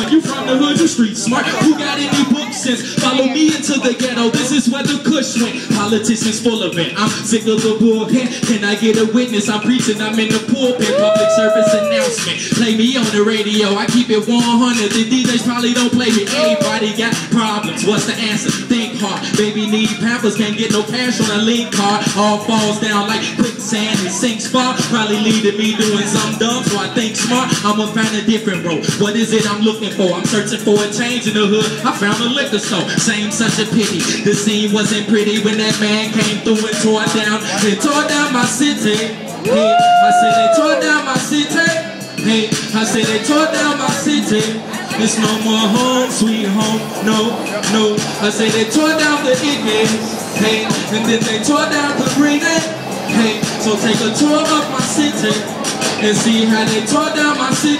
smart. You from the hood, you street smart. Who got any book sense? Follow me into the ghetto. This is where the kush went. Politicians full of it. I'm sick of the bullpen. Can I get a witness? I'm preaching, I'm in the pulpit. Public service announcement. Play me on the radio. I keep it 100. The DJs probably don't play me. Anybody got problems? What's the answer? Think hard. Baby need pampers. Can't get no cash on a link card. All falls down like quicksand and sinks far. Probably leading me doing something dumb, so I think smart. I'ma find a different road. What is it I'm looking for? I'm searching for a change in the hood. I found a liquor store. Same, such a pity. The scene wasn't pretty when that man came through and tore down. They tore down my city. Hey, I said they tore down my city. Hey, I said they tore down my city. It's no more home, sweet home. No, no. I said they tore down the Iggy. Hey, and then they tore down the Green. Hey, so take a tour of my city and see how they tore down my city.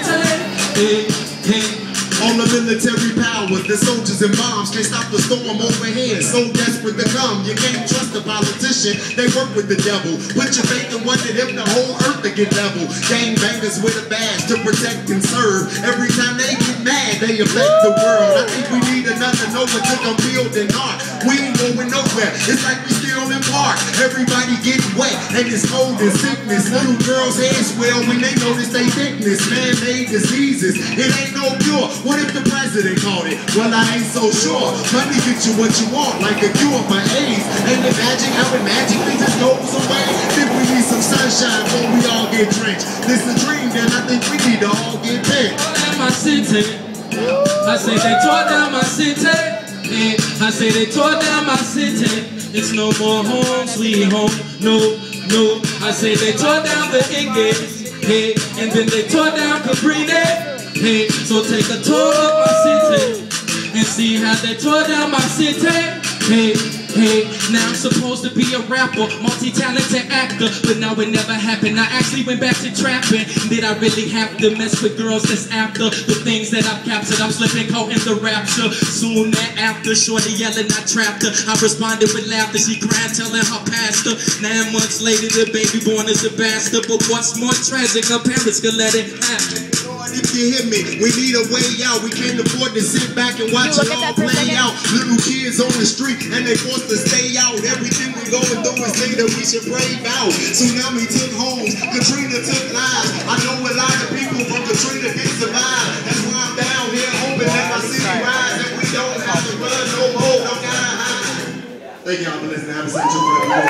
Hey, hey. All the military powers, the soldiers and bombs can't stop the storm overhead. So desperate to come, you can't trust a politician. They work with the devil. Put your faith in one of them, the whole earth to get level. Gangbangers with a badge to protect and serve. Every time they get mad, they affect the world. I think we need another Nova to come build an art. We ain't going nowhere. It's like we still in park. Everybody getting wet, and it's cold and sickness. Little girls' heads swell when they notice they thickness. Man-made diseases, it ain't no cure. What if the president called it? Well, I ain't so sure. Money get you what you want, like a cure for AIDS. Ain't it magic how it magically just goes away? Think we need some sunshine before we all get drenched. This a dream, then I think we need to all get bent. My city. I say they tore down my city. I say they tore down my city. It's no more home, sweet home. No, no. I say they tore down the Iggy. Hey, and then they tore down Cabrini. Hey, so take a tour of my city and see how they tore down my city. Hey, hey, now I'm supposed to be a rapper, multi-talented actor, but now it never happened. I actually went back to trapping. Did I really have to mess with girls that's after the things that I've captured? I'm slipping cold in the rapture. Soon thereafter, shorty yelling, I trapped her. I responded with laughter. She cried, telling her pastor. 9 months later, the baby born is a bastard. But what's more tragic, her parents could let it happen. If you hear me, we need a way out. We can't afford to sit back and watch it all play out. Little kids on the street and they forced to stay out. Everything we going through is things that we should brave out. Tsunami took homes, Katrina took lives. I know a lot of people from Katrina didn't survive. That's why I'm down here hoping that my city rise. And we don't have to run no more, don't gotta hide. Thank y'all for listening. Have a safe trip.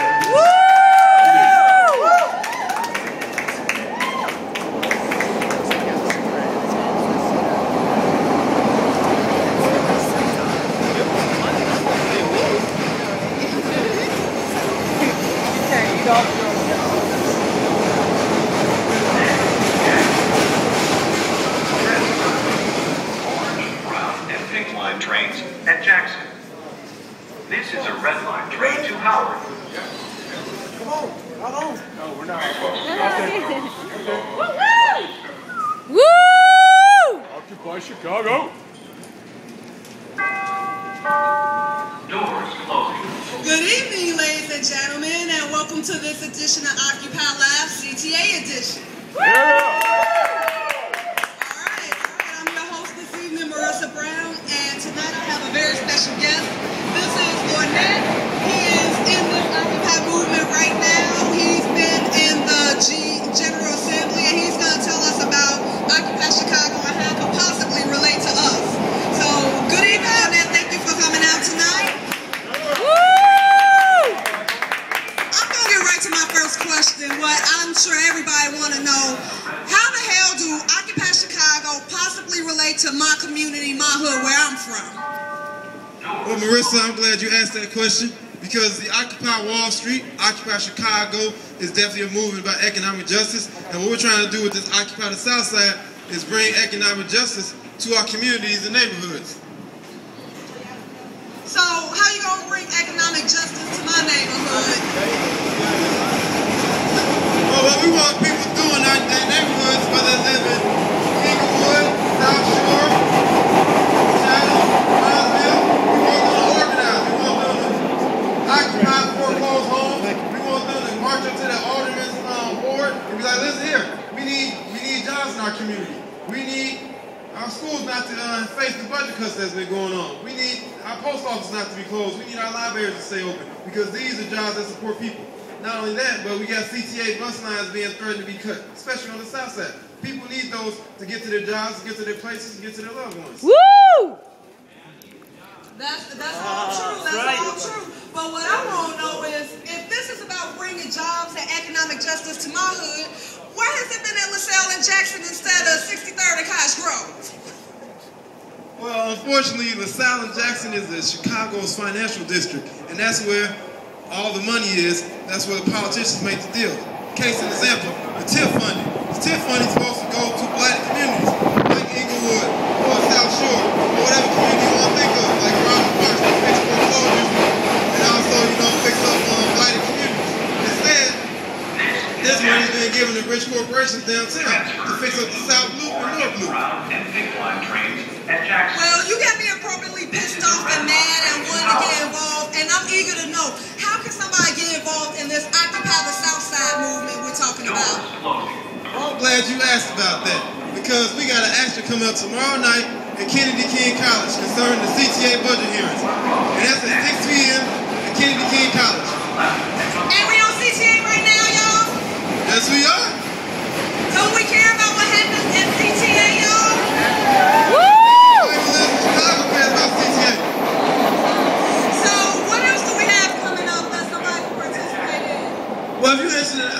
Trains at Jackson. This is a red line train to Howard. Come on, how long? No, we're not. Woo! Occupy Chicago. Doors closing. Good evening, ladies and gentlemen, and welcome to this edition of Occupy Live CTA edition. And tonight I have a very special guest. This is Lornette. He is in the Occupy movement right now. He's been in the General Assembly, and he's going to tell us about Occupy Chicago and how it could possibly relate to us. So, good evening, Lornette. Thank you for coming out tonight. Woo! I'm going to get right to my first question, what I'm sure everybody want to know. How the hell do Occupy Chicago possibly relate to my community, my hood, where I'm from? Well, Marissa, I'm glad you asked that question because the Occupy Wall Street, Occupy Chicago is definitely a movement about economic justice. And what we're trying to do with this Occupy the Southside is bring economic justice to our communities and neighborhoods. So, how you gonna bring economic justice to my neighborhood? Well, what we want people doing in their neighborhoods, whether they live in Inglewood, South Shore, Chatham, Brownsville, we want them to organize. We want them to occupy foreclosed homes. We want them to march up to the alderman's board and be like, listen here, we need jobs in our community. We need our schools not to to face the budget cuts that's been going on. We need our post office not to be closed. We need our libraries to stay open because these are jobs that support people. Not only that, but we got CTA bus lines being threatened to be cut, especially on the Southside. People need those to get to their jobs, to get to their places, to get to their loved ones. Woo! That's all true. That's all true. But what I want to know is, if this is about bringing jobs and economic justice to my hood, why has it been at LaSalle and Jackson instead of 63rd and Cottage Grove? Well, unfortunately, LaSalle and Jackson is Chicago's financial district, and that's where all the money is. That's where the politicians make the deal. Case in example, the TIF funding. The TIF funding is supposed to go to black communities, like Inglewood or South Shore, or whatever community you want to think of, like Robert Parks to fix foreclosures, and also, fix up blighted communities. Instead, this money's been given to rich corporations downtown to fix up the South Loop and North Loop. Well, you got me appropriately pissed off and mad and wanting to get involved, and I'm eager to know, how can somebody get involved in this Occupy the Southside movement we're talking about? I'm glad you asked about that, because we got an action coming up tomorrow night at Kennedy King College concerning the CTA budget hearings. And that's at 6 p.m. at Kennedy King College. And we on CTA right now, y'all? Yes, we are. Don't we care about what happens at CTA, y'all? Woo! Chicago cares about CTA. So what else do we have coming up that somebody can participate in? Well, if you're interested in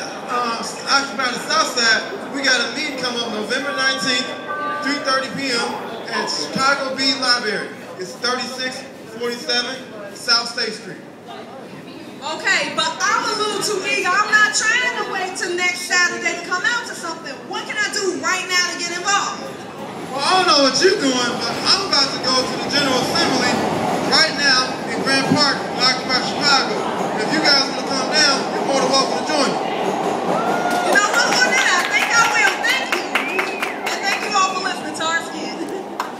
Occupy the Southside, we got a meeting coming up November 19th, 3:30 p.m. at Chicago Beat Library. It's 3647 South State Street. Okay, but I'm a little too eager. I'm not trying to wait till next Saturday to come out to something. What can I do right now to get involved? Well, I don't know what you're doing, but I'm about to go to the General Assembly right now in Grand Park, Occupy Chicago. If you guys want to come down, you're more than welcome to join me. You know what, Lynette? I think I will. Thank you. And thank you all for listening to our skit.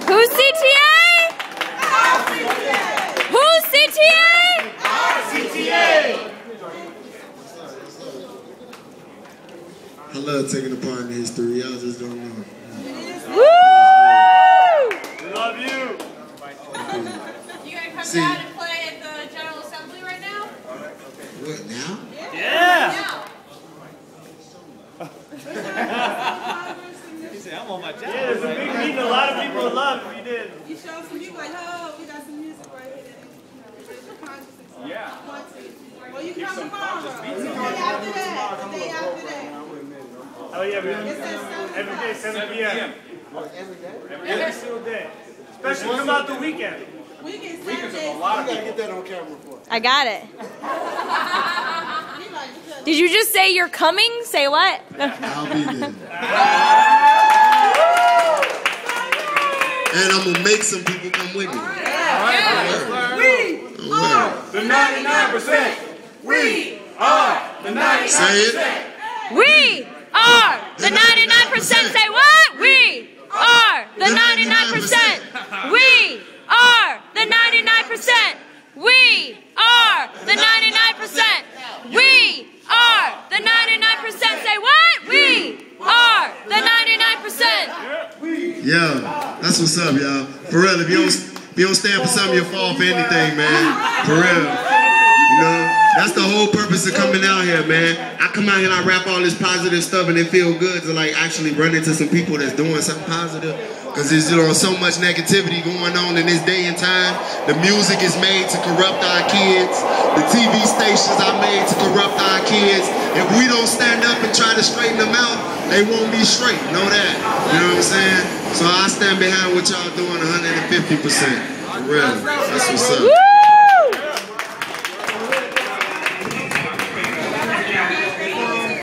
Who's CTA? Our CTA! Who's CTA? Our CTA! I love taking part in history. Y'all just don't know. Woo! We love you. You gonna come down and play at the General Assembly right now? What, now? Yeah. He said, I'm on my job. Yeah, there's a big meeting. A lot of people would love if you did. You show some people like, oh, we got some music right here. There's a conscious. Yeah. Well, you come tomorrow. The day after that. The day after that. Oh yeah, It's every day, 7 p.m. Every day? Every single day. Especially come out the weekend. Weekends of a lot of people. Get that on camera for us. I got it. Did you just say you're coming? Say what? I'll be there. And I'm going to make some people come with me. We are The 99%. We are the 99%. Say it. We are the 99%. Say what? We are the 99%. We are the 99%. We are the 99%. We are the 99%. Say what? We are the 99%. Yeah, that's what's up, y'all. For real, if you don't stand for something, you'll fall for anything, man. For real. You know, that's the whole purpose of coming out here, man. I come out here and I rap all this positive stuff and it feel good to like actually run into some people that's doing something positive. Because there's so much negativity going on in this day and time. The music is made to corrupt our kids. The TV stations are made to corrupt our kids. If we don't stand up and try to straighten them out, they won't be straight. Know that. You know what I'm saying? So I stand behind what y'all doing 150%. For real. That's what's up.